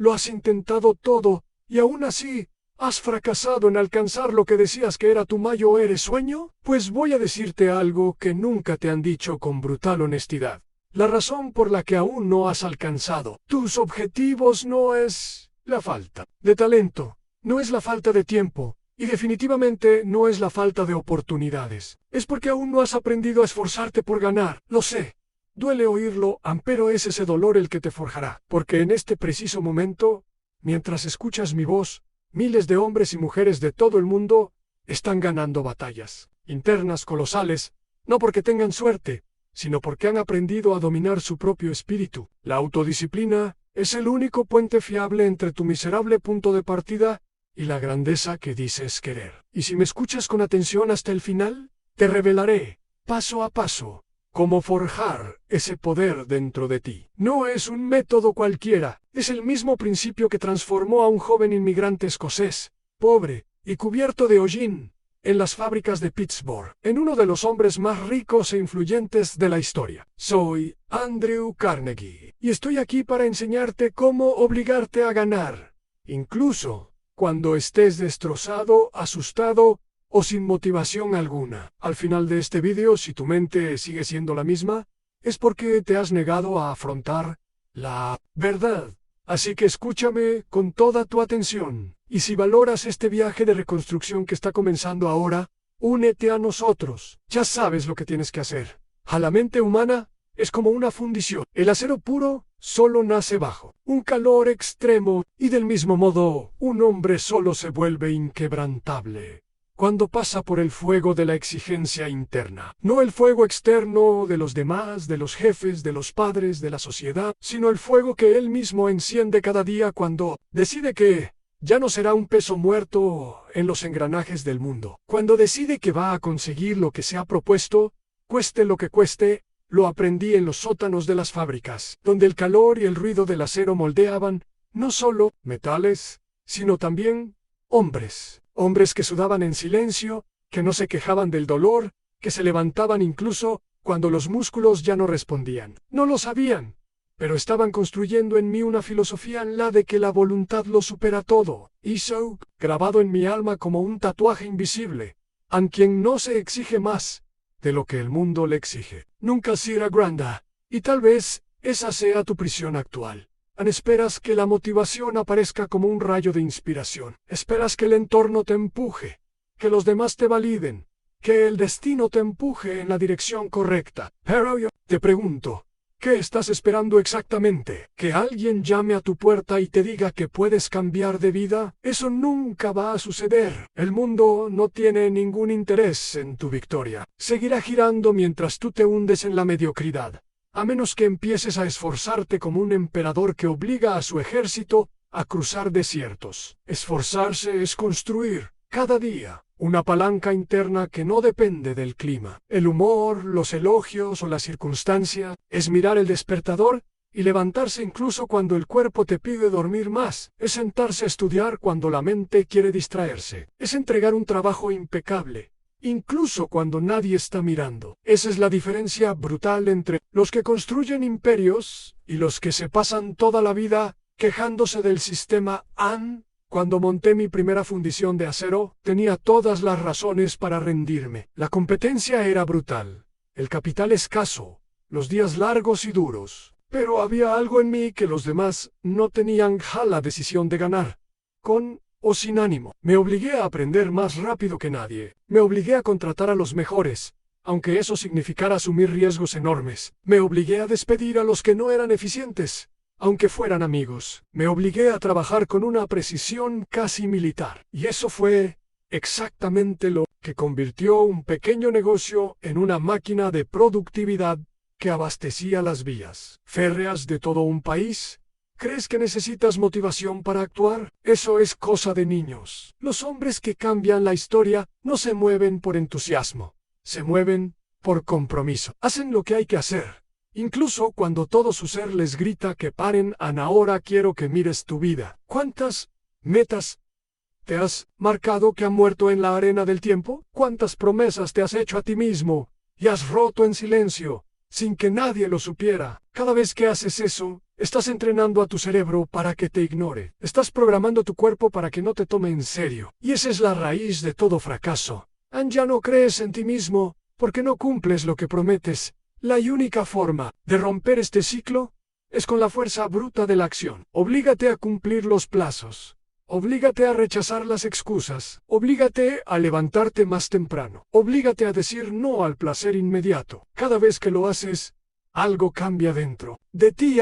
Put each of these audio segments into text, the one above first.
Lo has intentado todo, y aún así, ¿has fracasado en alcanzar lo que decías que era tu mayor sueño? Pues voy a decirte algo que nunca te han dicho con brutal honestidad. La razón por la que aún no has alcanzado tus objetivos no es la falta de talento, no es la falta de tiempo, y definitivamente no es la falta de oportunidades. Es porque aún no has aprendido a esforzarte por ganar. Lo sé. Duele oírlo, pero es ese dolor el que te forjará. Porque en este preciso momento, mientras escuchas mi voz, miles de hombres y mujeres de todo el mundo están ganando batallas internas colosales, no porque tengan suerte, sino porque han aprendido a dominar su propio espíritu. La autodisciplina es el único puente fiable entre tu miserable punto de partida y la grandeza que dices querer. Y si me escuchas con atención hasta el final, te revelaré, paso a paso, cómo forjar ese poder dentro de ti. No es un método cualquiera, es el mismo principio que transformó a un joven inmigrante escocés, pobre y cubierto de hollín, en las fábricas de Pittsburgh, en uno de los hombres más ricos e influyentes de la historia. Soy Andrew Carnegie, y estoy aquí para enseñarte cómo obligarte a ganar, incluso cuando estés destrozado, asustado o sin motivación alguna. Al final de este vídeo, si tu mente sigue siendo la misma, es porque te has negado a afrontar la verdad. Así que escúchame con toda tu atención. Y si valoras este viaje de reconstrucción que está comenzando ahora, únete a nosotros. Ya sabes lo que tienes que hacer. A la mente humana es como una fundición. El acero puro solo nace bajo un calor extremo, y del mismo modo, un hombre solo se vuelve inquebrantable cuando pasa por el fuego de la exigencia interna. No el fuego externo de los demás, de los jefes, de los padres, de la sociedad, sino el fuego que él mismo enciende cada día cuando decide que ya no será un peso muerto en los engranajes del mundo. Cuando decide que va a conseguir lo que se ha propuesto, cueste lo que cueste. Lo aprendí en los sótanos de las fábricas, donde el calor y el ruido del acero moldeaban no solo metales, sino también hombres. Hombres que sudaban en silencio, que no se quejaban del dolor, que se levantaban incluso cuando los músculos ya no respondían. No lo sabían, pero estaban construyendo en mí una filosofía en la de que la voluntad lo supera todo. Eso, grabado en mi alma como un tatuaje invisible, a quien no se exige más de lo que el mundo le exige. Nunca será grande, y tal vez esa sea tu prisión actual. Esperas que la motivación aparezca como un rayo de inspiración. Esperas que el entorno te empuje, que los demás te validen, que el destino te empuje en la dirección correcta. Pero yo te pregunto, ¿qué estás esperando exactamente? ¿Que alguien llame a tu puerta y te diga que puedes cambiar de vida? Eso nunca va a suceder. El mundo no tiene ningún interés en tu victoria. Seguirá girando mientras tú te hundes en la mediocridad, a menos que empieces a esforzarte como un emperador que obliga a su ejército a cruzar desiertos. Esforzarse es construir, cada día, una palanca interna que no depende del clima, el humor, los elogios o la circunstancia. Es mirar el despertador y levantarse incluso cuando el cuerpo te pide dormir más. Es sentarse a estudiar cuando la mente quiere distraerse. Es entregar un trabajo impecable, incluso cuando nadie está mirando. Esa es la diferencia brutal entre los que construyen imperios y los que se pasan toda la vida quejándose del sistema. Cuando monté mi primera fundición de acero, tenía todas las razones para rendirme. La competencia era brutal, el capital escaso, los días largos y duros. Pero había algo en mí que los demás no tenían. La decisión de ganar, con o sin ánimo. Me obligué a aprender más rápido que nadie. Me obligué a contratar a los mejores, aunque eso significara asumir riesgos enormes. Me obligué a despedir a los que no eran eficientes, aunque fueran amigos. Me obligué a trabajar con una precisión casi militar. Y eso fue exactamente lo que convirtió un pequeño negocio en una máquina de productividad que abastecía las vías férreas de todo un país. ¿Crees que necesitas motivación para actuar? Eso es cosa de niños. Los hombres que cambian la historia no se mueven por entusiasmo, se mueven por compromiso. Hacen lo que hay que hacer, incluso cuando todo su ser les grita que paren. Ahora quiero que mires tu vida. ¿Cuántas metas te has marcado que han muerto en la arena del tiempo? ¿Cuántas promesas te has hecho a ti mismo y has roto en silencio, sin que nadie lo supiera. Cada vez que haces eso, estás entrenando a tu cerebro para que te ignore. Estás programando tu cuerpo para que no te tome en serio. Y esa es la raíz de todo fracaso. Ya no crees en ti mismo, porque no cumples lo que prometes. La única forma de romper este ciclo es con la fuerza bruta de la acción. Oblígate a cumplir los plazos. Oblígate a rechazar las excusas. Oblígate a levantarte más temprano. Oblígate a decir no al placer inmediato. Cada vez que lo haces, algo cambia dentro de ti.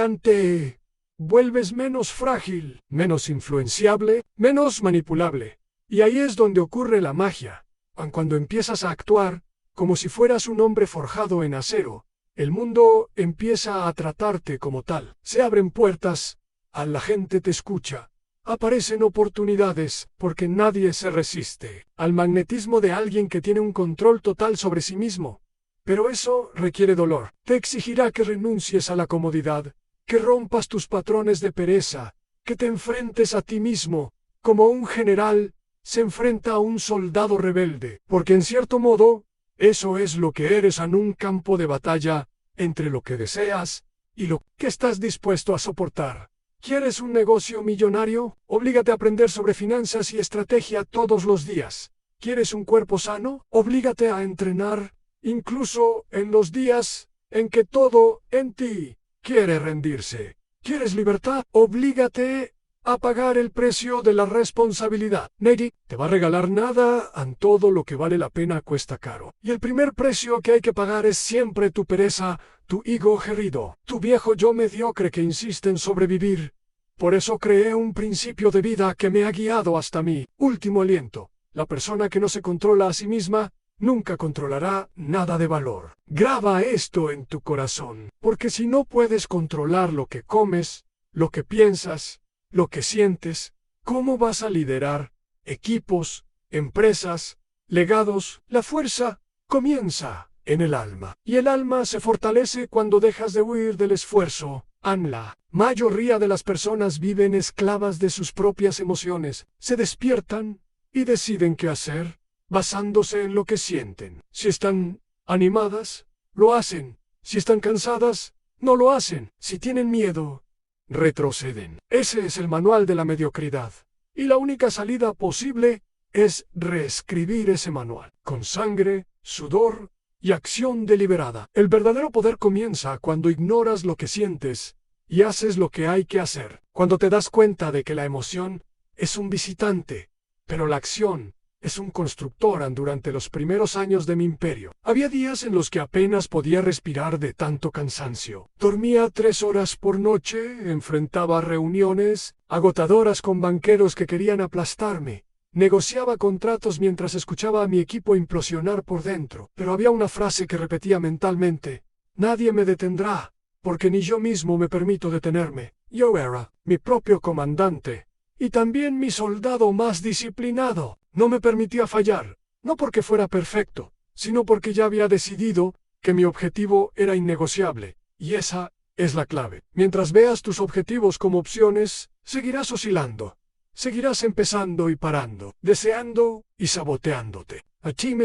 Vuelves menos frágil, menos influenciable, menos manipulable. Y ahí es donde ocurre la magia. Cuando empiezas a actuar como si fueras un hombre forjado en acero, el mundo empieza a tratarte como tal. Se abren puertas, a la gente te escucha. Aparecen oportunidades, porque nadie se resiste al magnetismo de alguien que tiene un control total sobre sí mismo. Pero eso requiere dolor. Te exigirá que renuncies a la comodidad, que rompas tus patrones de pereza, que te enfrentes a ti mismo, como un general se enfrenta a un soldado rebelde. Porque en cierto modo, eso es lo que eres en un campo de batalla, entre lo que deseas y lo que estás dispuesto a soportar. ¿Quieres un negocio millonario? Oblígate a aprender sobre finanzas y estrategia todos los días. ¿Quieres un cuerpo sano? Oblígate a entrenar, incluso en los días en que todo en ti quiere rendirse. ¿Quieres libertad? Oblígate a pagar el precio de la responsabilidad. Nadie te va a regalar nada, todo lo que vale la pena cuesta caro. Y el primer precio que hay que pagar es siempre tu pereza, tu ego herido, tu viejo yo mediocre que insiste en sobrevivir. Por eso creé un principio de vida que me ha guiado hasta mi último aliento. La persona que no se controla a sí misma nunca controlará nada de valor. Graba esto en tu corazón, porque si no puedes controlar lo que comes, lo que piensas, lo que sientes, ¿cómo vas a liderar equipos, empresas, legados? La fuerza comienza en el alma, y el alma se fortalece cuando dejas de huir del esfuerzo. La mayoría de las personas viven esclavas de sus propias emociones, se despiertan y deciden qué hacer, basándose en lo que sienten. Si están animadas, lo hacen. Si están cansadas, no lo hacen. Si tienen miedo, retroceden. Ese es el manual de la mediocridad. Y la única salida posible es reescribir ese manual, con sangre, sudor y acción deliberada. El verdadero poder comienza cuando ignoras lo que sientes y haces lo que hay que hacer. Cuando te das cuenta de que la emoción es un visitante, pero la acción es un constructor. Durante los primeros años de mi imperio, había días en los que apenas podía respirar de tanto cansancio. Dormía 3 horas por noche, enfrentaba reuniones agotadoras con banqueros que querían aplastarme. Negociaba contratos mientras escuchaba a mi equipo implosionar por dentro. Pero había una frase que repetía mentalmente: nadie me detendrá, porque ni yo mismo me permito detenerme. Yo era mi propio comandante, y también mi soldado más disciplinado. No me permitía fallar, no porque fuera perfecto, sino porque ya había decidido que mi objetivo era innegociable, y esa es la clave. Mientras veas tus objetivos como opciones, seguirás oscilando, seguirás empezando y parando, deseando y saboteándote,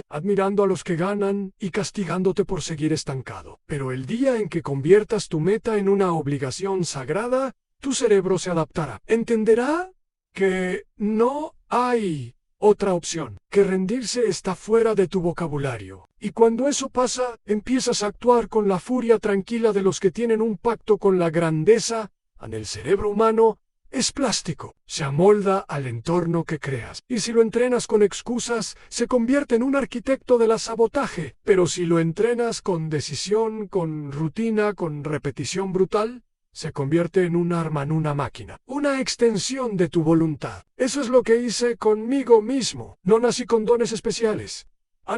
admirando a los que ganan y castigándote por seguir estancado. Pero el día en que conviertas tu meta en una obligación sagrada, tu cerebro se adaptará. Entenderá que no hay otra opción, que rendirse está fuera de tu vocabulario. Y cuando eso pasa, empiezas a actuar con la furia tranquila de los que tienen un pacto con la grandeza. El cerebro humano es plástico, se amolda al entorno que creas. Y si lo entrenas con excusas, se convierte en un arquitecto del sabotaje. Pero si lo entrenas con decisión, con rutina, con repetición brutal, se convierte en un arma, en una máquina, una extensión de tu voluntad. Eso es lo que hice conmigo mismo. No nací con dones especiales.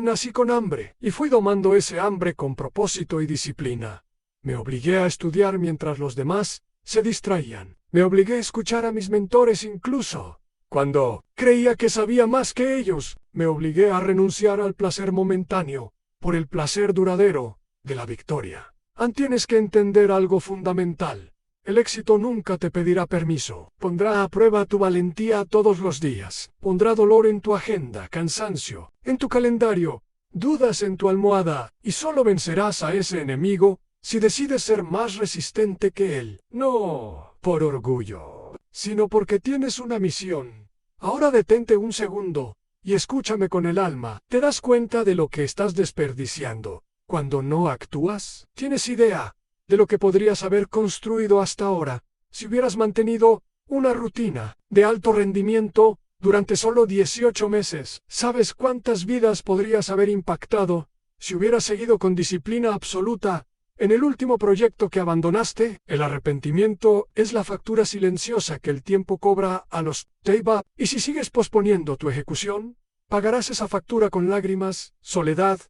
Nací con hambre, y fui domando ese hambre con propósito y disciplina. Me obligué a estudiar mientras los demás se distraían. Me obligué a escuchar a mis mentores incluso cuando creía que sabía más que ellos. Me obligué a renunciar al placer momentáneo por el placer duradero de la victoria. Tienes que entender algo fundamental. El éxito nunca te pedirá permiso. Pondrá a prueba tu valentía todos los días. Pondrá dolor en tu agenda, cansancio en tu calendario, dudas en tu almohada, y solo vencerás a ese enemigo si decides ser más resistente que él. No por orgullo, sino porque tienes una misión. Ahora detente un segundo y escúchame con el alma. ¿Te das cuenta de lo que estás desperdiciando cuando no actúas? ¿Tienes idea de lo que podrías haber construido hasta ahora si hubieras mantenido una rutina de alto rendimiento durante solo 18 meses? ¿Sabes cuántas vidas podrías haber impactado si hubieras seguido con disciplina absoluta en el último proyecto que abandonaste? El arrepentimiento es la factura silenciosa que el tiempo cobra a los Teiba, y si sigues posponiendo tu ejecución, pagarás esa factura con lágrimas, soledad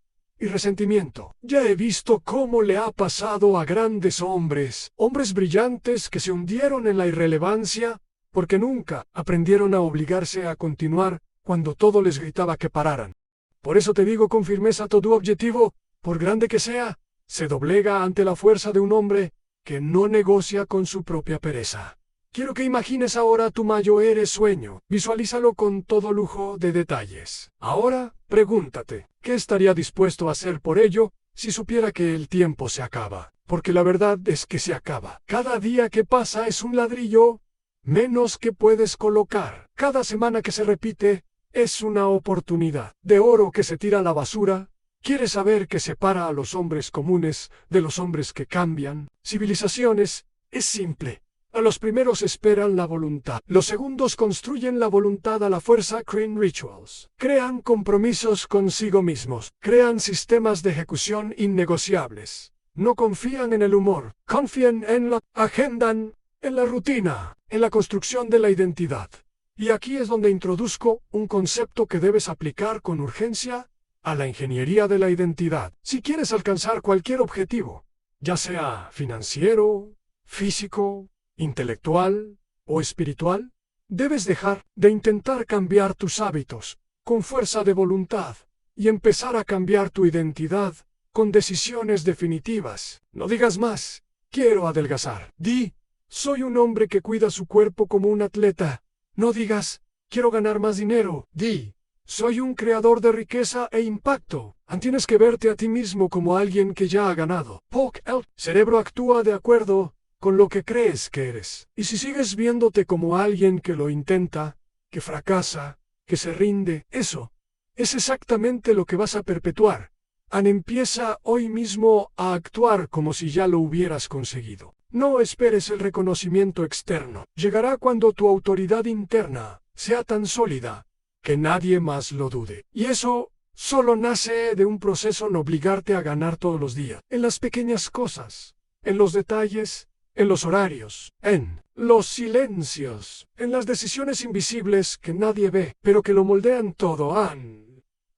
y resentimiento. Ya he visto cómo le ha pasado a grandes hombres, hombres brillantes que se hundieron en la irrelevancia porque nunca aprendieron a obligarse a continuar cuando todo les gritaba que pararan. Por eso te digo con firmeza, todo objetivo, por grande que sea, se doblega ante la fuerza de un hombre que no negocia con su propia pereza. Quiero que imagines ahora tu mayor sueño. Visualízalo con todo lujo de detalles. Ahora, pregúntate, ¿qué estaría dispuesto a hacer por ello si supiera que el tiempo se acaba? Porque la verdad es que se acaba. Cada día que pasa es un ladrillo menos que puedes colocar. Cada semana que se repite es una oportunidad de oro que se tira a la basura. ¿Quieres saber qué separa a los hombres comunes de los hombres que cambian civilizaciones? Es simple. A los primeros esperan la voluntad. Los segundos construyen la voluntad a la fuerza. Crean rituals. Crean compromisos consigo mismos. Crean sistemas de ejecución innegociables. No confían en el humor. Confían en la agenda, en la rutina, en la construcción de la identidad. Y aquí es donde introduzco un concepto que debes aplicar con urgencia a la ingeniería de la identidad. Si quieres alcanzar cualquier objetivo, ya sea financiero, físico, intelectual o espiritual, debes dejar de intentar cambiar tus hábitos con fuerza de voluntad y empezar a cambiar tu identidad con decisiones definitivas. No digas más, quiero adelgazar. Di, soy un hombre que cuida su cuerpo como un atleta. No digas, quiero ganar más dinero. Di, soy un creador de riqueza e impacto. Tienes que verte a ti mismo como alguien que ya ha ganado. El cerebro actúa de acuerdo con lo que crees que eres. Y si sigues viéndote como alguien que lo intenta, que fracasa, que se rinde, eso es exactamente lo que vas a perpetuar. Empieza hoy mismo a actuar como si ya lo hubieras conseguido. No esperes el reconocimiento externo. Llegará cuando tu autoridad interna sea tan sólida que nadie más lo dude. Y eso solo nace de un proceso en obligarte a ganar todos los días. En las pequeñas cosas, en los detalles, en los horarios, en los silencios, en las decisiones invisibles que nadie ve, pero que lo moldean todo.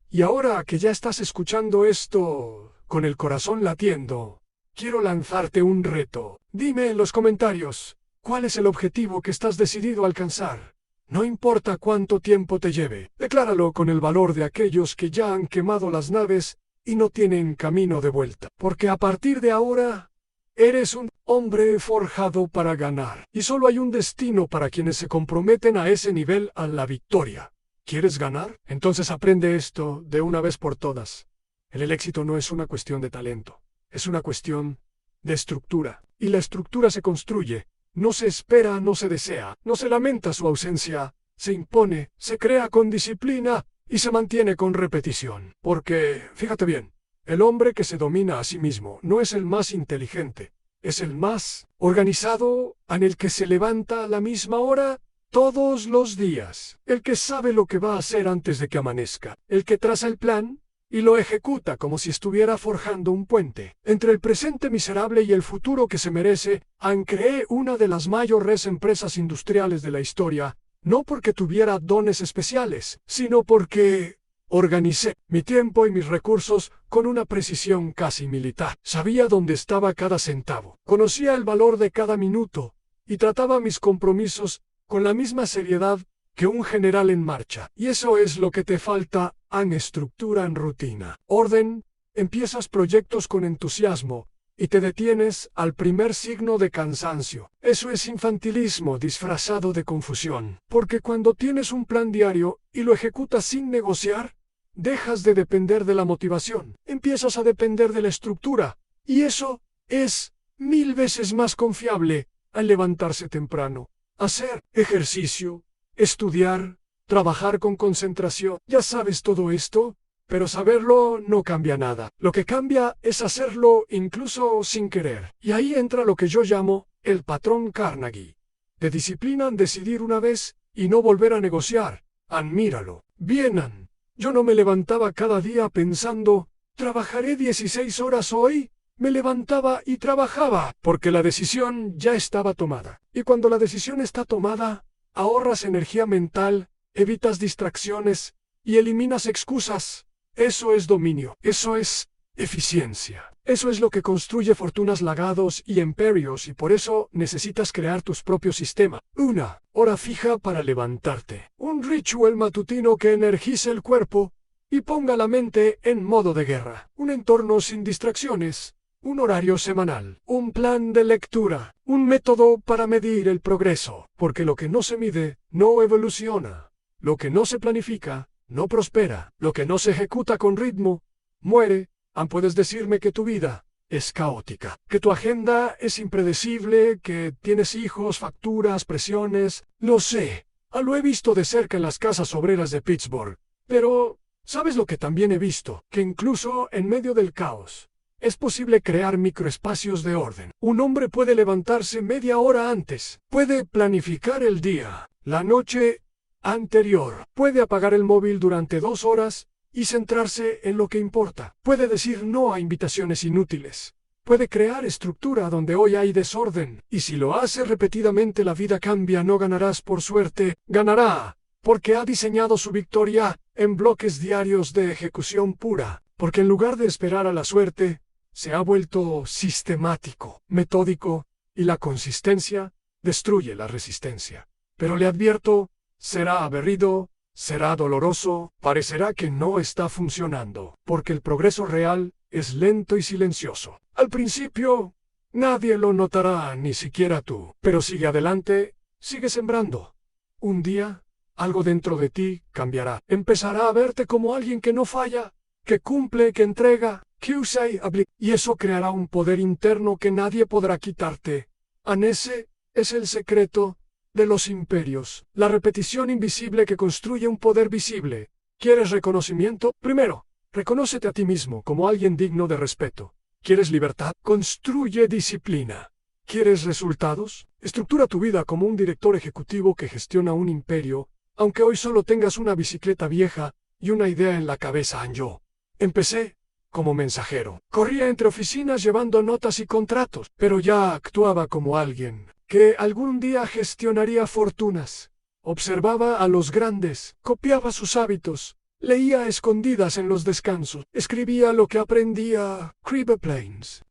Y ahora que ya estás escuchando esto, con el corazón latiendo, quiero lanzarte un reto. Dime en los comentarios, ¿cuál es el objetivo que estás decidido a alcanzar? No importa cuánto tiempo te lleve, decláralo con el valor de aquellos que ya han quemado las naves y no tienen camino de vuelta. Porque a partir de ahora, eres un hombre forjado para ganar. Y solo hay un destino para quienes se comprometen a ese nivel, a la victoria. ¿Quieres ganar? Entonces aprende esto de una vez por todas. El éxito no es una cuestión de talento. Es una cuestión de estructura. Y la estructura se construye. No se espera, no se desea, no se lamenta su ausencia. Se impone, se crea con disciplina y se mantiene con repetición. Porque, fíjate bien, el hombre que se domina a sí mismo no es el más inteligente. Es el más organizado, en el que se levanta a la misma hora todos los días. El que sabe lo que va a hacer antes de que amanezca. El que traza el plan y lo ejecuta como si estuviera forjando un puente entre el presente miserable y el futuro que se merece. Creé una de las mayores empresas industriales de la historia, no porque tuviera dones especiales, sino porque organicé mi tiempo y mis recursos con una precisión casi militar. Sabía dónde estaba cada centavo, conocía el valor de cada minuto y trataba mis compromisos con la misma seriedad que un general en marcha. Y eso es lo que te falta. Estructura en rutina. Orden. Empiezas proyectos con entusiasmo y te detienes al primer signo de cansancio. Eso es infantilismo disfrazado de confusión. Porque cuando tienes un plan diario y lo ejecutas sin negociar, dejas de depender de la motivación. Empiezas a depender de la estructura. Y eso es 1000 veces más confiable al levantarse temprano. Hacer ejercicio, estudiar, trabajar con concentración. Ya sabes todo esto, pero saberlo no cambia nada. Lo que cambia es hacerlo incluso sin querer. Y ahí entra lo que yo llamo el patrón Carnegie. De disciplina en decidir una vez y no volver a negociar. Admíralo. Bien, Ann. Yo no me levantaba cada día pensando, ¿trabajaré 16 horas hoy? Me levantaba y trabajaba, porque la decisión ya estaba tomada. Y cuando la decisión está tomada, ahorras energía mental, evitas distracciones y eliminas excusas. Eso es dominio, eso es eficiencia. Eso es lo que construye fortunas, legados y imperios, y por eso necesitas crear tus propios sistemas. Una hora fija para levantarte. Un ritual matutino que energice el cuerpo y ponga la mente en modo de guerra. Un entorno sin distracciones. Un horario semanal. Un plan de lectura. Un método para medir el progreso. Porque lo que no se mide, no evoluciona. Lo que no se planifica, no prospera. Lo que no se ejecuta con ritmo, muere. Puedes decirme que tu vida es caótica, que tu agenda es impredecible, que tienes hijos, facturas, presiones. Lo sé. Lo he visto de cerca en las casas obreras de Pittsburgh. Pero, ¿sabes lo que también he visto? Que incluso en medio del caos, es posible crear microespacios de orden. Un hombre puede levantarse media hora antes. Puede planificar el día, la noche anterior. Puede apagar el móvil durante 2 horas y centrarse en lo que importa. Puede decir no a invitaciones inútiles. Puede crear estructura donde hoy hay desorden. Y si lo hace repetidamente, la vida cambia. No ganarás por suerte, ganará porque ha diseñado su victoria en bloques diarios de ejecución pura. Porque en lugar de esperar a la suerte, se ha vuelto sistemático, metódico, y la consistencia destruye la resistencia. Pero le advierto, será aburrido, será doloroso, parecerá que no está funcionando, porque el progreso real es lento y silencioso. Al principio, nadie lo notará, ni siquiera tú, pero sigue adelante, sigue sembrando. Un día, algo dentro de ti cambiará. Empezará a verte como alguien que no falla, que cumple, que entrega, que usa y aplica. Y eso creará un poder interno que nadie podrá quitarte. Ese es el secreto de los imperios. La repetición invisible que construye un poder visible. ¿Quieres reconocimiento? Primero, reconócete a ti mismo como alguien digno de respeto. ¿Quieres libertad? Construye disciplina. ¿Quieres resultados? Estructura tu vida como un director ejecutivo que gestiona un imperio, aunque hoy solo tengas una bicicleta vieja y una idea en la cabeza. Yo empecé como mensajero. Corría entre oficinas llevando notas y contratos, pero ya actuaba como alguien que algún día gestionaría fortunas. Observaba a los grandes, copiaba sus hábitos, leía a escondidas en los descansos, escribía lo que aprendía. Planes.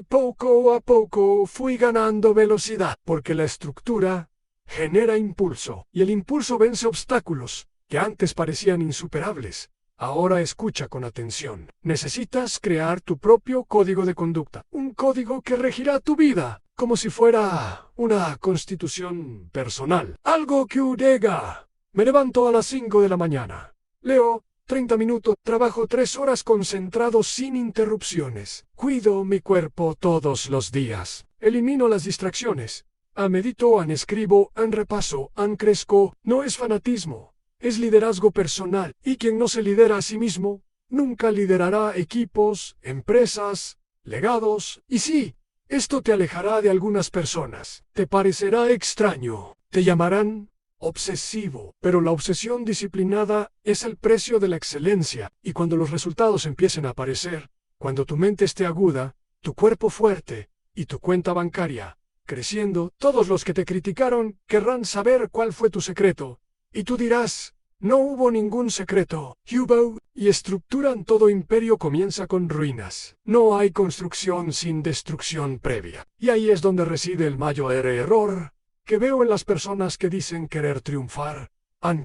Poco a poco fui ganando velocidad, porque la estructura genera impulso, y el impulso vence obstáculos que antes parecían insuperables. Ahora escucha con atención. Necesitas crear tu propio código de conducta, un código que regirá tu vida, como si fuera una constitución personal. Algo que diga: me levanto a las 5 de la mañana. Leo 30 minutos, trabajo 3 horas concentrado sin interrupciones. Cuido mi cuerpo todos los días. Elimino las distracciones. Medito, escribo, repaso, crezco. No es fanatismo, es liderazgo personal. Y quien no se lidera a sí mismo, nunca liderará equipos, empresas, legados. Y sí, esto te alejará de algunas personas. Te parecerá extraño. Te llamarán obsesivo. Pero la obsesión disciplinada es el precio de la excelencia. Y cuando los resultados empiecen a aparecer, cuando tu mente esté aguda, tu cuerpo fuerte y tu cuenta bancaria creciendo, todos los que te criticaron querrán saber cuál fue tu secreto. Y tú dirás: no hubo ningún secreto. Y estructuran todo imperio comienza con ruinas. No hay construcción sin destrucción previa. Y ahí es donde reside el mayor error que veo en las personas que dicen querer triunfar.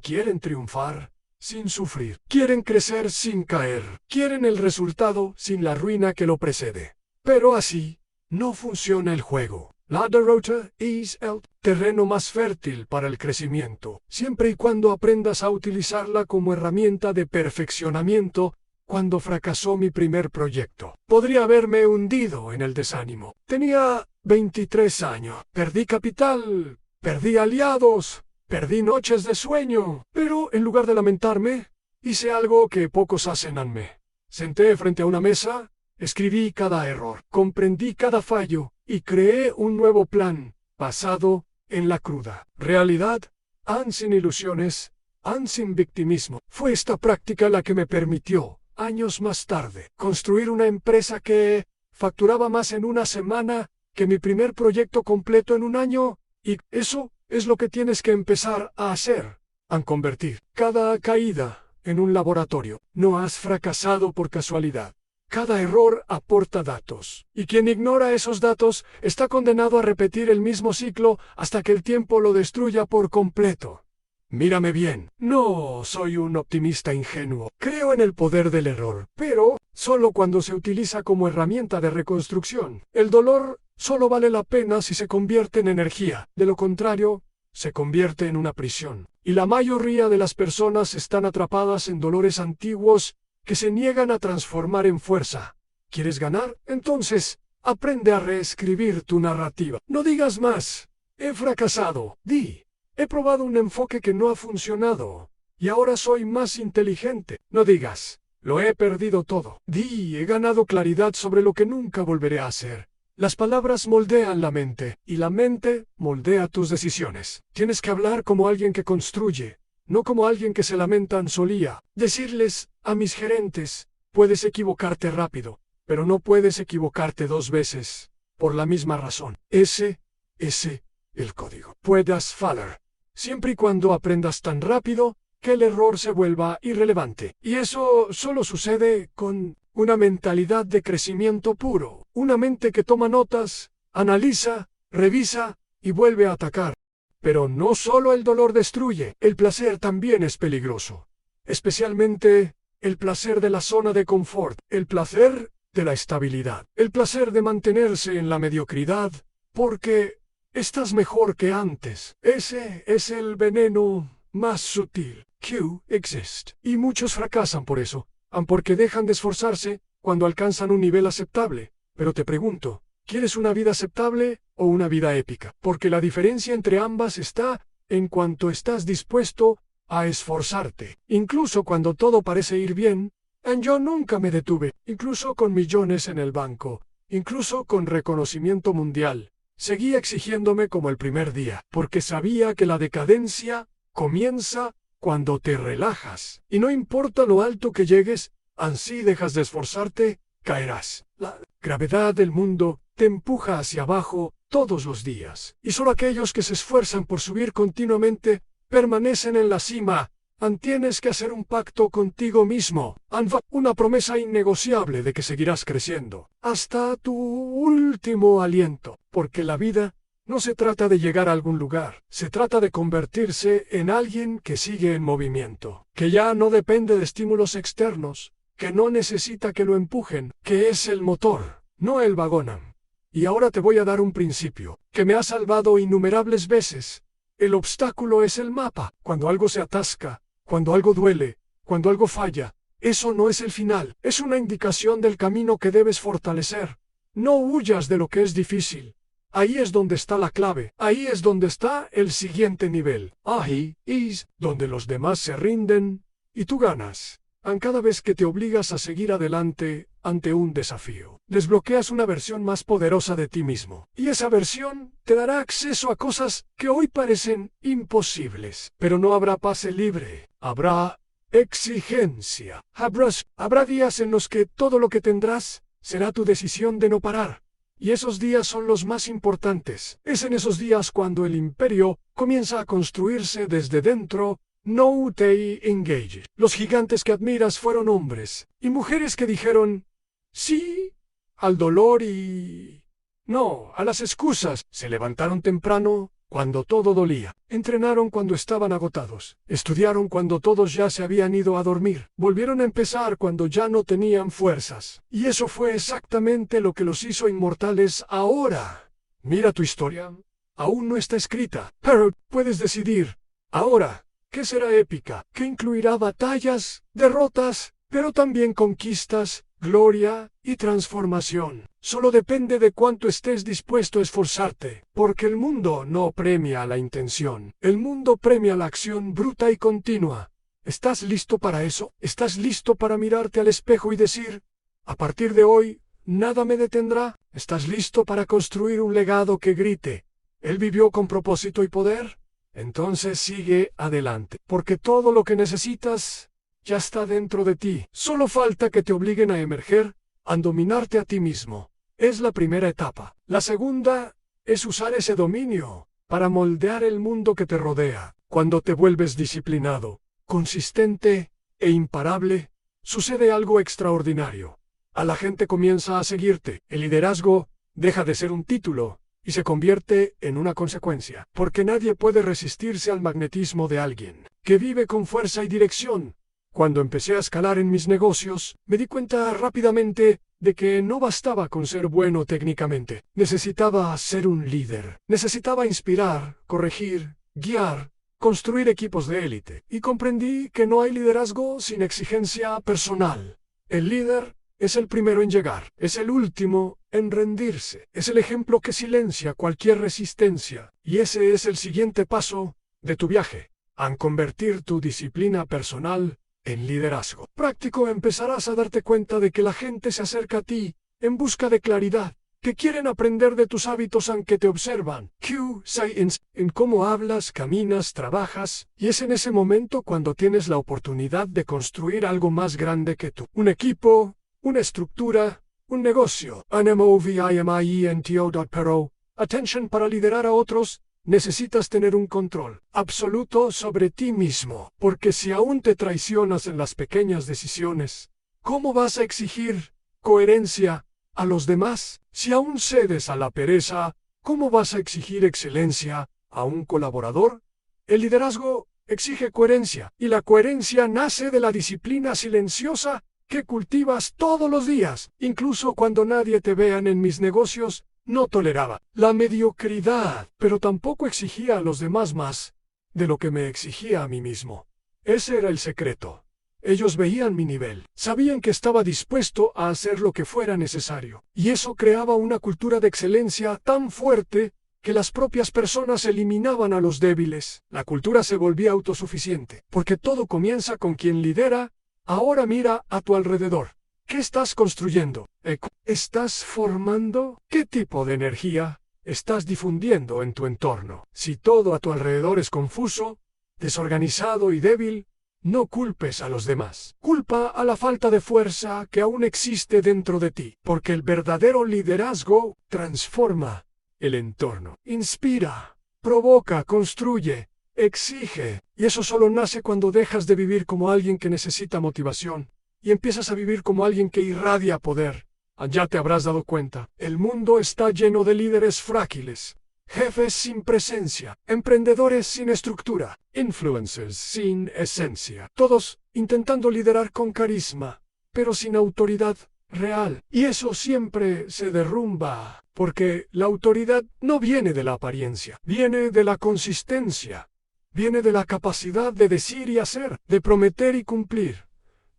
Quieren triunfar sin sufrir. Quieren crecer sin caer. Quieren el resultado sin la ruina que lo precede. Pero así no funciona el juego. La derrota es el terreno más fértil para el crecimiento, siempre y cuando aprendas a utilizarla como herramienta de perfeccionamiento cuando fracasó mi primer proyecto. Podría haberme hundido en el desánimo. Tenía 23 años. Perdí capital, perdí aliados, perdí noches de sueño. Pero en lugar de lamentarme, hice algo que pocos hacen. Me senté frente a una mesa, escribí cada error, comprendí cada fallo y creé un nuevo plan, basado en la cruda realidad, sin ilusiones, sin victimismo. Fue esta práctica la que me permitió, años más tarde, construir una empresa que facturaba más en una semana que mi primer proyecto completo en un año, y eso es lo que tienes que empezar a hacer, a convertir cada caída en un laboratorio. No has fracasado por casualidad. Cada error aporta datos, y quien ignora esos datos está condenado a repetir el mismo ciclo hasta que el tiempo lo destruya por completo. Mírame bien, no soy un optimista ingenuo. Creo en el poder del error, pero solo cuando se utiliza como herramienta de reconstrucción. El dolor solo vale la pena si se convierte en energía. De lo contrario, se convierte en una prisión. Y la mayoría de las personas están atrapadas en dolores antiguos que se niegan a transformar en fuerza. ¿Quieres ganar? Entonces, aprende a reescribir tu narrativa. No digas más. He fracasado. Di. He probado un enfoque que no ha funcionado. Y ahora soy más inteligente. No digas. Lo he perdido todo. Di. He ganado claridad sobre lo que nunca volveré a hacer. Las palabras moldean la mente, y la mente moldea tus decisiones. Tienes que hablar como alguien que construye, no como alguien que se lamenta. Solía decirles a mis gerentes: puedes equivocarte rápido, pero no puedes equivocarte 2 veces, por la misma razón. Ese, el código. Puedes fallar, siempre y cuando aprendas tan rápido que el error se vuelva irrelevante. Y eso solo sucede con una mentalidad de crecimiento puro, una mente que toma notas, analiza, revisa y vuelve a atacar. Pero no solo el dolor destruye, el placer también es peligroso. Especialmente el placer de la zona de confort, el placer de la estabilidad, el placer de mantenerse en la mediocridad, porque estás mejor que antes. Ese es el veneno más sutil que existe. Y muchos fracasan por eso, porque dejan de esforzarse cuando alcanzan un nivel aceptable. Pero te pregunto, ¿quieres una vida aceptable o una vida épica? Porque la diferencia entre ambas está en cuanto estás dispuesto a esforzarte. Incluso cuando todo parece ir bien, yo nunca me detuve, incluso con millones en el banco, incluso con reconocimiento mundial. Seguí exigiéndome como el primer día, porque sabía que la decadencia comienza cuando te relajas. Y no importa lo alto que llegues, así dejas de esforzarte, caerás. La gravedad del mundo te empuja hacia abajo todos los días. Y solo aquellos que se esfuerzan por subir continuamente permanecen en la cima. Tienes que hacer un pacto contigo mismo. Una promesa innegociable de que seguirás creciendo hasta tu último aliento. Porque la vida no se trata de llegar a algún lugar, se trata de convertirse en alguien que sigue en movimiento, que ya no depende de estímulos externos, que no necesita que lo empujen, que es el motor, no el vagón. Y ahora te voy a dar un principio, que me ha salvado innumerables veces. El obstáculo es el mapa. Cuando algo se atasca, cuando algo duele, cuando algo falla, eso no es el final, es una indicación del camino que debes fortalecer. No huyas de lo que es difícil. Ahí es donde está la clave, ahí es donde está el siguiente nivel. Ahí es donde los demás se rinden y tú ganas. Cada vez que te obligas a seguir adelante ante un desafío, desbloqueas una versión más poderosa de ti mismo. Y esa versión te dará acceso a cosas que hoy parecen imposibles. Pero no habrá pase libre, habrá exigencia. Habrá días en los que todo lo que tendrás será tu decisión de no parar. Y esos días son los más importantes. Es en esos días cuando el imperio comienza a construirse desde dentro. No te engage. Los gigantes que admiras fueron hombres y mujeres que dijeron sí al dolor y no a las excusas. Se levantaron temprano cuando todo dolía. Entrenaron cuando estaban agotados. Estudiaron cuando todos ya se habían ido a dormir. Volvieron a empezar cuando ya no tenían fuerzas. Y eso fue exactamente lo que los hizo inmortales ahora. Mira tu historia. Aún no está escrita, pero puedes decidir ahora. ¿Qué será épica? ¿Qué incluirá batallas, derrotas, pero también conquistas, gloria y transformación. Solo depende de cuánto estés dispuesto a esforzarte, porque el mundo no premia la intención. El mundo premia la acción bruta y continua. ¿Estás listo para eso? ¿Estás listo para mirarte al espejo y decir, a partir de hoy, nada me detendrá? ¿Estás listo para construir un legado que grite, él vivió con propósito y poder? Entonces sigue adelante, porque todo lo que necesitas ya está dentro de ti. Solo falta que te obliguen a emerger, a dominarte a ti mismo. Es la primera etapa. La segunda es usar ese dominio para moldear el mundo que te rodea. Cuando te vuelves disciplinado, consistente e imparable, sucede algo extraordinario. A la gente comienza a seguirte. El liderazgo deja de ser un título y se convierte en una consecuencia, porque nadie puede resistirse al magnetismo de alguien que vive con fuerza y dirección. Cuando empecé a escalar en mis negocios, me di cuenta rápidamente de que no bastaba con ser bueno técnicamente. Necesitaba ser un líder. Necesitaba inspirar, corregir, guiar, construir equipos de élite. Y comprendí que no hay liderazgo sin exigencia personal. El líder es el primero en llegar, es el último en rendirse, es el ejemplo que silencia cualquier resistencia. Y ese es el siguiente paso de tu viaje, a convertir tu disciplina personal en liderazgo práctico. Empezarás a darte cuenta de que la gente se acerca a ti en busca de claridad, que quieren aprender de tus hábitos aunque te observan. Science, en cómo hablas, caminas, trabajas, y es en ese momento cuando tienes la oportunidad de construir algo más grande que tú. Un equipo, una estructura, un negocio. Pero, attention, para liderar a otros, necesitas tener un control absoluto sobre ti mismo, porque si aún te traicionas en las pequeñas decisiones, ¿cómo vas a exigir coherencia a los demás? Si aún cedes a la pereza, ¿cómo vas a exigir excelencia a un colaborador? El liderazgo exige coherencia, y la coherencia nace de la disciplina silenciosa que cultivas todos los días. Incluso cuando nadie te vean en mis negocios, no toleraba la mediocridad, pero tampoco exigía a los demás más de lo que me exigía a mí mismo. Ese era el secreto. Ellos veían mi nivel, sabían que estaba dispuesto a hacer lo que fuera necesario, y eso creaba una cultura de excelencia tan fuerte que las propias personas eliminaban a los débiles. La cultura se volvía autosuficiente, porque todo comienza con quien lidera. Ahora mira a tu alrededor. ¿Qué estás construyendo? ¿Estás formando? ¿Qué tipo de energía estás difundiendo en tu entorno? Si todo a tu alrededor es confuso, desorganizado y débil, no culpes a los demás. Culpa a la falta de fuerza que aún existe dentro de ti, porque el verdadero liderazgo transforma el entorno. Inspira, provoca, construye, exige, y eso solo nace cuando dejas de vivir como alguien que necesita motivación y empiezas a vivir como alguien que irradia poder. Ya te habrás dado cuenta, el mundo está lleno de líderes frágiles, jefes sin presencia, emprendedores sin estructura, influencers sin esencia, todos intentando liderar con carisma, pero sin autoridad real. Y eso siempre se derrumba, porque la autoridad no viene de la apariencia, viene de la consistencia, viene de la capacidad de decir y hacer, de prometer y cumplir,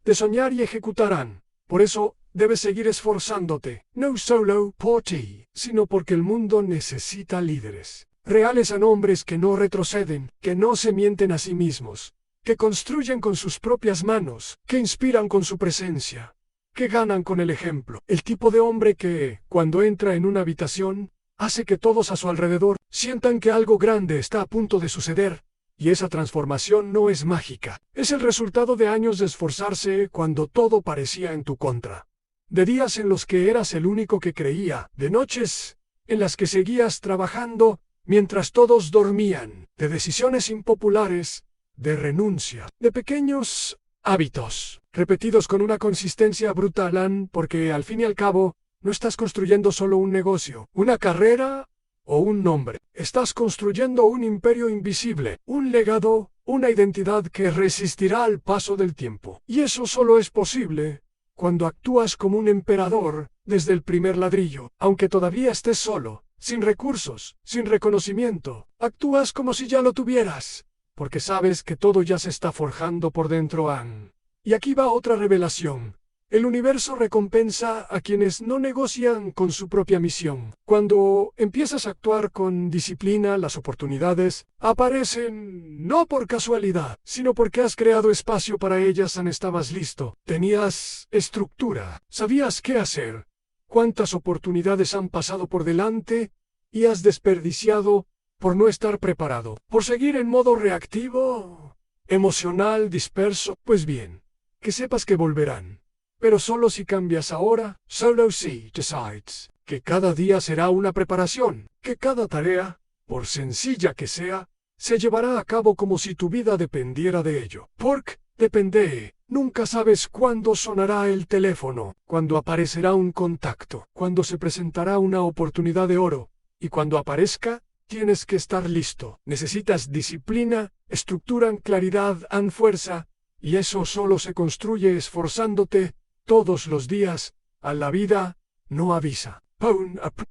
de soñar y ejecutarán. Por eso debes seguir esforzándote, no solo por ti, sino porque el mundo necesita líderes reales, a hombres que no retroceden, que no se mienten a sí mismos, que construyen con sus propias manos, que inspiran con su presencia, que ganan con el ejemplo. El tipo de hombre que, cuando entra en una habitación, hace que todos a su alrededor sientan que algo grande está a punto de suceder. Y esa transformación no es mágica, es el resultado de años de esforzarse cuando todo parecía en tu contra. De días en los que eras el único que creía, de noches en las que seguías trabajando mientras todos dormían, de decisiones impopulares, de renuncia, de pequeños hábitos, repetidos con una consistencia brutal, porque al fin y al cabo, no estás construyendo solo un negocio, una carrera o un nombre. Estás construyendo un imperio invisible, un legado, una identidad que resistirá al paso del tiempo. Y eso solo es posible cuando actúas como un emperador desde el primer ladrillo. Aunque todavía estés solo, sin recursos, sin reconocimiento, actúas como si ya lo tuvieras, porque sabes que todo ya se está forjando por dentro. Y aquí va otra revelación. El universo recompensa a quienes no negocian con su propia misión. Cuando empiezas a actuar con disciplina, las oportunidades aparecen no por casualidad, sino porque has creado espacio para ellas cuando estabas listo. Tenías estructura, sabías qué hacer, cuántas oportunidades han pasado por delante y has desperdiciado por no estar preparado, por seguir en modo reactivo, emocional, disperso. Pues bien, que sepas que volverán. Pero solo si cambias ahora, solo si decides que cada día será una preparación, que cada tarea, por sencilla que sea, se llevará a cabo como si tu vida dependiera de ello. Porque depende. Nunca sabes cuándo sonará el teléfono, cuándo aparecerá un contacto, cuándo se presentará una oportunidad de oro, y cuando aparezca, tienes que estar listo. Necesitas disciplina, estructura, claridad, fuerza, y eso solo se construye esforzándote todos los días. A la vida no avisa.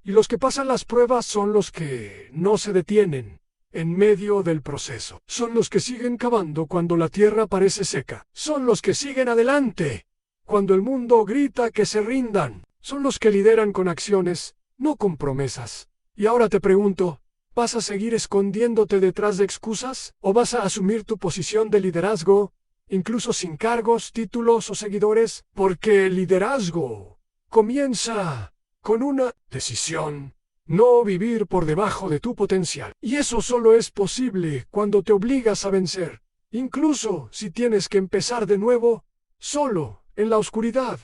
Y los que pasan las pruebas son los que no se detienen en medio del proceso. Son los que siguen cavando cuando la tierra parece seca. Son los que siguen adelante cuando el mundo grita que se rindan. Son los que lideran con acciones, no con promesas. Y ahora te pregunto, ¿vas a seguir escondiéndote detrás de excusas? ¿O vas a asumir tu posición de liderazgo, incluso sin cargos, títulos o seguidores? Porque el liderazgo comienza con una decisión. No vivir por debajo de tu potencial. Y eso solo es posible cuando te obligas a vencer. Incluso si tienes que empezar de nuevo, solo, en la oscuridad,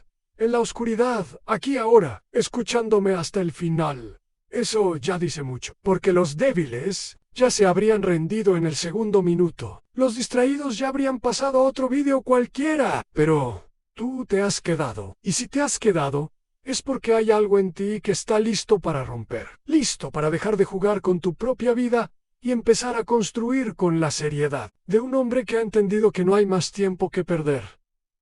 aquí ahora, escuchándome hasta el final. Eso ya dice mucho, porque los débiles ya se habrían rendido en el segundo minuto. Los distraídos ya habrían pasado a otro vídeo cualquiera. Pero tú te has quedado. Y si te has quedado, es porque hay algo en ti que está listo para romper, listo para dejar de jugar con tu propia vida y empezar a construir con la seriedad de un hombre que ha entendido que no hay más tiempo que perder.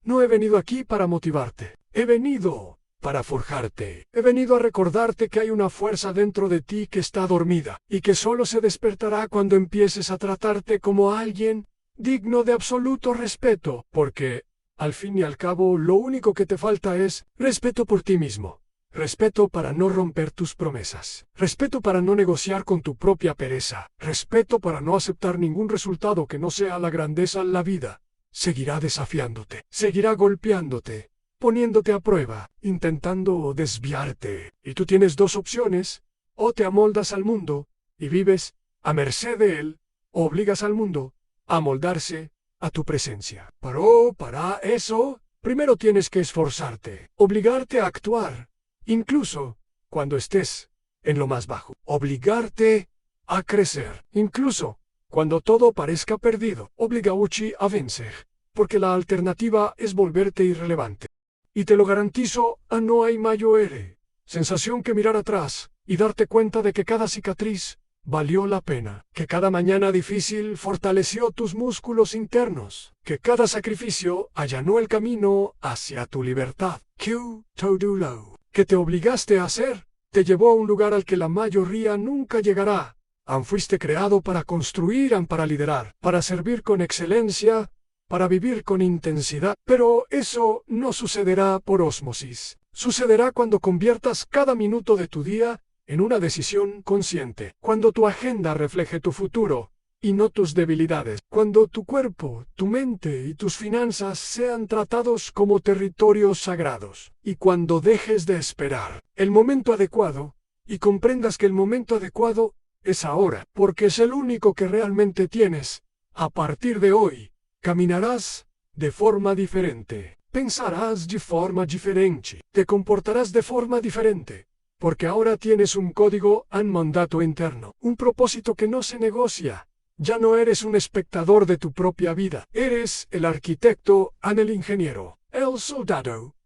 No he venido aquí para motivarte, he venido para forjarte. He venido a recordarte que hay una fuerza dentro de ti que está dormida y que solo se despertará cuando empieces a tratarte como alguien digno de absoluto respeto, porque al fin y al cabo, lo único que te falta es respeto por ti mismo. Respeto para no romper tus promesas. Respeto para no negociar con tu propia pereza. Respeto para no aceptar ningún resultado que no sea la grandeza en la vida. Seguirá desafiándote. Seguirá golpeándote. Poniéndote a prueba. Intentando desviarte. Y tú tienes dos opciones. O te amoldas al mundo y vives a merced de él. O obligas al mundo a amoldarse a tu presencia. Pero para eso, primero tienes que esforzarte, obligarte a actuar, incluso cuando estés en lo más bajo. Obligarte a crecer, incluso cuando todo parezca perdido. Obligarte a vencer, porque la alternativa es volverte irrelevante. Y te lo garantizo, no hay mayor sensación que mirar atrás y darte cuenta de que cada cicatriz valió la pena, que cada mañana difícil fortaleció tus músculos internos, que cada sacrificio allanó el camino hacia tu libertad. Que te obligaste a hacer, te llevó a un lugar al que la mayoría nunca llegará. Fuiste creado para construir, para liderar, para servir con excelencia, para vivir con intensidad. Pero eso no sucederá por ósmosis. Sucederá cuando conviertas cada minuto de tu día en una decisión consciente, cuando tu agenda refleje tu futuro y no tus debilidades, cuando tu cuerpo, tu mente y tus finanzas sean tratados como territorios sagrados, y cuando dejes de esperar el momento adecuado y comprendas que el momento adecuado es ahora, porque es el único que realmente tienes. A partir de hoy, caminarás de forma diferente, pensarás de forma diferente, te comportarás de forma diferente. Porque ahora tienes un código, un mandato interno, un propósito que no se negocia. Ya no eres un espectador de tu propia vida. Eres el arquitecto, el ingeniero, el soldado,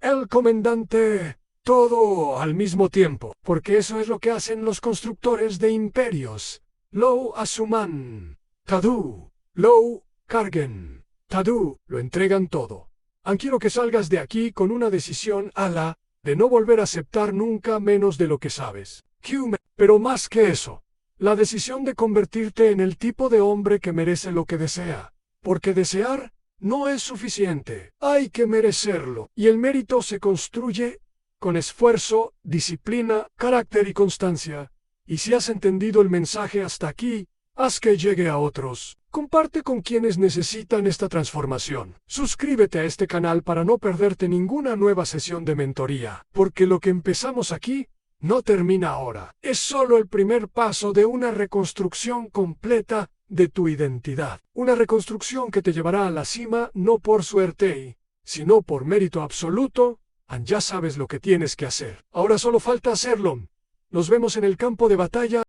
el comandante, todo al mismo tiempo. Porque eso es lo que hacen los constructores de imperios. Lo asuman. Tadu. Lo carguen. Tadu. Lo entregan todo. Quiero que salgas de aquí con una decisión de no volver a aceptar nunca menos de lo que sabes. Pero más que eso, la decisión de convertirte en el tipo de hombre que merece lo que desea. Porque desear no es suficiente. Hay que merecerlo. Y el mérito se construye con esfuerzo, disciplina, carácter y constancia. Y si has entendido el mensaje hasta aquí, haz que llegue a otros. Comparte con quienes necesitan esta transformación. Suscríbete a este canal para no perderte ninguna nueva sesión de mentoría, porque lo que empezamos aquí no termina ahora. Es solo el primer paso de una reconstrucción completa de tu identidad. Una reconstrucción que te llevará a la cima no por suerte, sino por mérito absoluto. Ya sabes lo que tienes que hacer. Ahora solo falta hacerlo. Nos vemos en el campo de batalla.